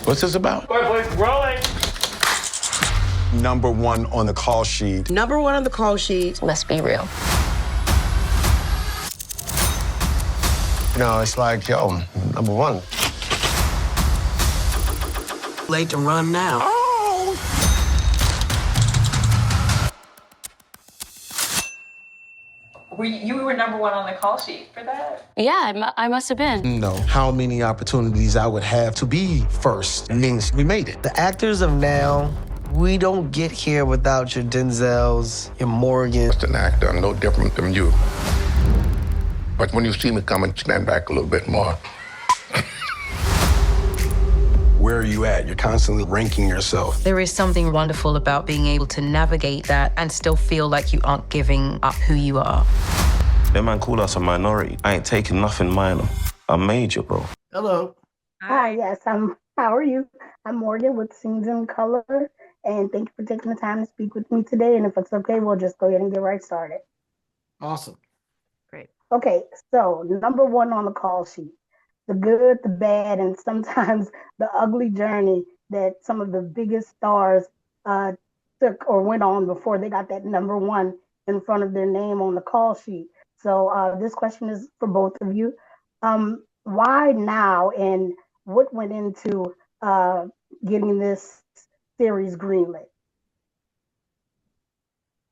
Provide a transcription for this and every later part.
What's this about? Rolling. Number one on the call sheet. Number one on the call sheet. Must be real. You know, it's like, yo, number one. Late to run now. Oh! You were number one on the call sheet for that? Yeah, I must have been. You know, how many opportunities I would have to be first means we made it. The actors of now, we don't get here without your Denzels, your Morgans. As an actor, I'm no different from you. But when you see me coming, stand back a little bit more. Where are you at? You're constantly ranking yourself. There is something wonderful about being able to navigate that and still feel like you aren't giving up who you are. That man called us a minority. I ain't taking nothing minor. I'm major, bro. Hello. Hi, yes, how are you? I'm Morgan with Scenes in Color, and thank you for taking the time to speak with me today. And if it's okay, we'll just go ahead and get right started. Awesome. Great. Okay, so number one on the call sheet, the good, the bad, and sometimes the ugly journey that some of the biggest stars took or went on before they got that number one in front of their name on the call sheet. So this question is for both of you. Why now, and what went into getting this series greenlit?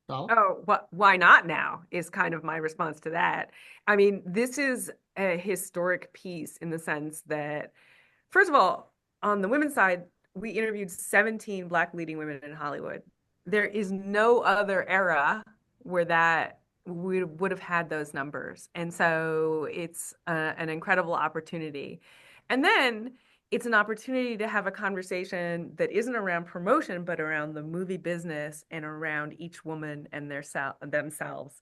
Why not now is kind of my response to that. I mean, this is a historic piece in the sense that, first of all, on the women's side, we interviewed 17 Black leading women in Hollywood. There is no other era where we would have had those numbers. And so it's an incredible opportunity. And then it's an opportunity to have a conversation that isn't around promotion, but around the movie business and around each woman and themselves.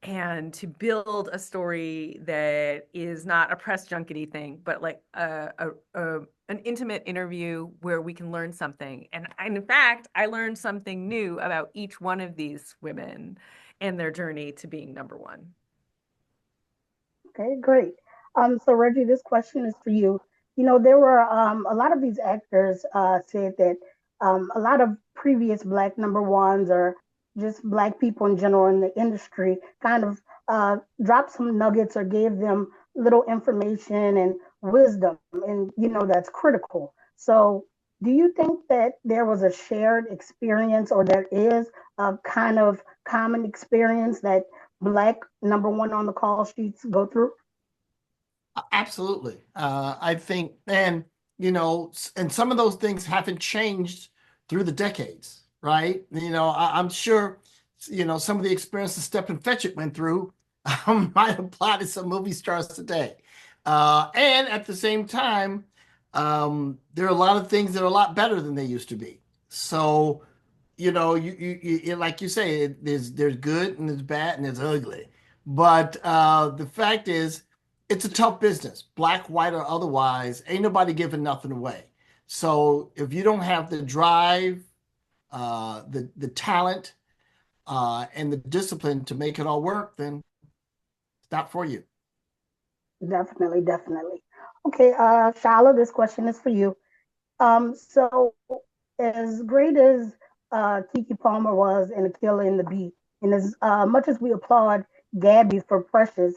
And to build a story that is not a press junkety thing, but like an intimate interview where we can learn something. And in fact, I learned something new about each one of these women and their journey to being number one. Okay, great. So Reggie, this question is for you. You know, there were a lot of these actors said that a lot of previous Black number ones or just Black people in general in the industry kind of dropped some nuggets or gave them little information and wisdom. And, you know, that's critical. So do you think that there was a shared experience, or there is a kind of common experience that Black number one on the call sheets go through? Absolutely. I think, and, you know, and some of those things haven't changed through the decades, right? You know, I'm sure, you know, some of the experiences Stephen Fetchit went through might apply to some movie stars today. And at the same time, there are a lot of things that are a lot better than they used to be. So, you know, you like you say, there's good and there's bad and there's ugly. But the fact is, it's a tough business, Black, white, or otherwise. Ain't nobody giving nothing away. So if you don't have the drive, the talent, and the discipline to make it all work, then it's not for you. Definitely. Okay, Shala, this question is for you. So as great as Keke Palmer was in A Killer in the Beat, and as much as we applaud Gabby for Precious,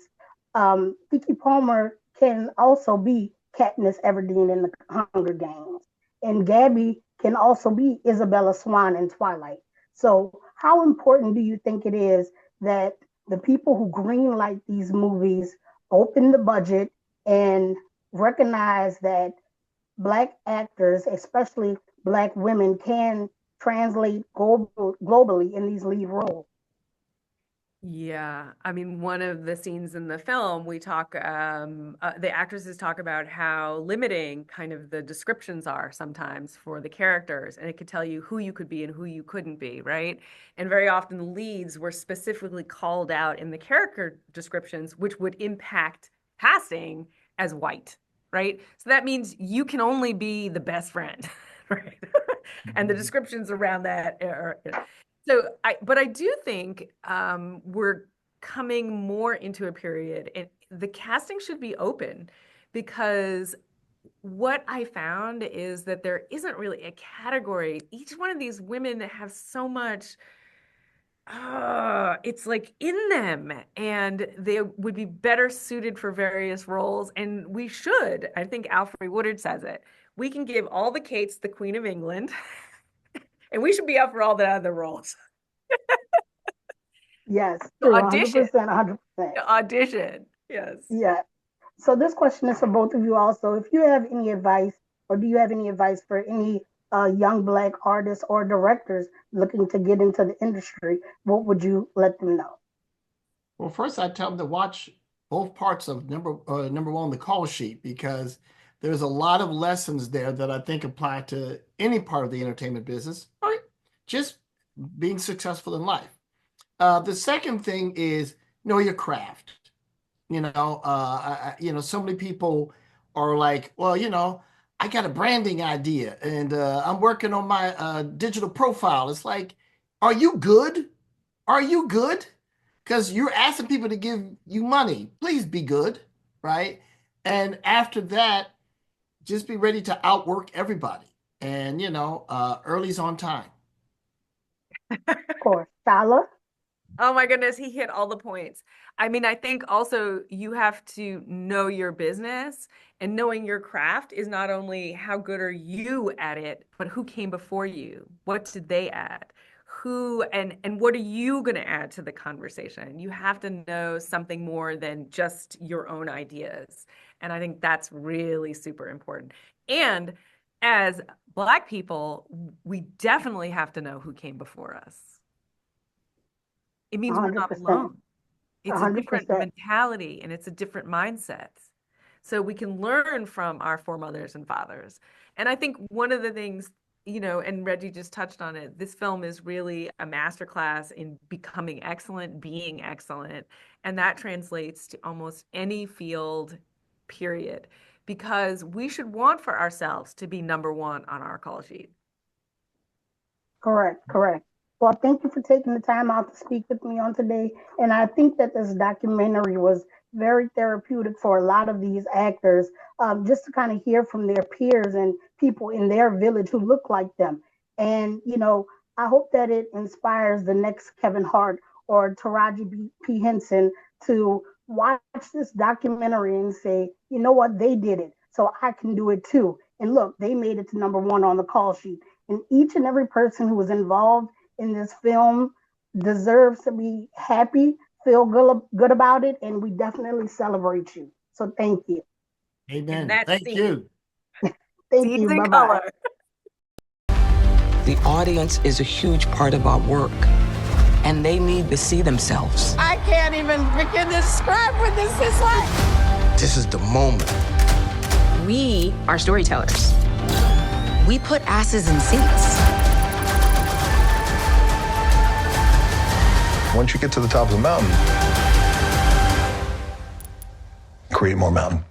Keke Palmer can also be Katniss Everdeen in the Hunger Games. And Gabby can also be Isabella Swan in Twilight. So how important do you think it is that the people who greenlight these movies open the budget and recognize that Black actors, especially Black women, can translate globally in these lead roles? Yeah, I mean, one of the scenes in the film, we talk, the actresses talk about how limiting kind of the descriptions are sometimes for the characters, and it could tell you who you could be and who you couldn't be, right? And very often the leads were specifically called out in the character descriptions, which would impact casting as white, right? So that means you can only be the best friend, right? And the descriptions around that are... So, but I do think we're coming more into a period, and the casting should be open, because what I found is that there isn't really a category. Each one of these women have so much, it's like in them, and they would be better suited for various roles. And we should, I think Alfre Woodard says it, we can give all the Kates the Queen of England, and we should be up for all the other roles. Yes, true, Audition. 100%, 100%. Audition, yes. Yeah. So this question is for both of you also. If you have any advice, or do you have any advice for any young Black artists or directors looking to get into the industry, what would you let them know? Well, first I'd tell them to watch both parts of number one, the call sheet, because there's a lot of lessons there that I think apply to any part of the entertainment business, or just being successful in life. The second thing is know your craft. So many people are like, well, I got a branding idea and I'm working on my digital profile. It's like, are you good? Are you good? Because you're asking people to give you money. Please be good, right? And after that, just be ready to outwork everybody. And, early's on time. Of course. Shola? Oh my goodness, he hit all the points. I mean, I think also you have to know your business, and knowing your craft is not only how good are you at it, but who came before you? What did they add? Who and what are you going to add to the conversation? You have to know something more than just your own ideas. And I think that's really super important. And as Black people, we definitely have to know who came before us. It means 100%. We're not alone. It's 100%. A different mentality and it's a different mindset. So we can learn from our foremothers and fathers. And I think one of the things, and Reggie just touched on it, this film is really a masterclass in becoming excellent, being excellent. And that translates to almost any field, period, because we should want for ourselves to be number one on our call sheet. Correct. Well, thank you for taking the time out to speak with me on today. And I think that this documentary was very therapeutic for a lot of these actors, just to kind of hear from their peers and people in their village who look like them. And, I hope that it inspires the next Kevin Hart or Taraji P. Henson to watch this documentary and say, you know what, they did it, so I can do it too. And look, they made it to number one on the call sheet. And each and every person who was involved in this film deserves to be happy, feel good about it, and we definitely celebrate you. So thank you. Amen. Thank you. Thank you. Bye-bye. The audience is a huge part of our work, and they need to see themselves. I can't even begin to describe what this is like. This is the moment. We are storytellers. We put asses in seats. Once you get to the top of the mountain, create more mountain.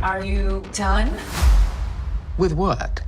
Are you done? With what?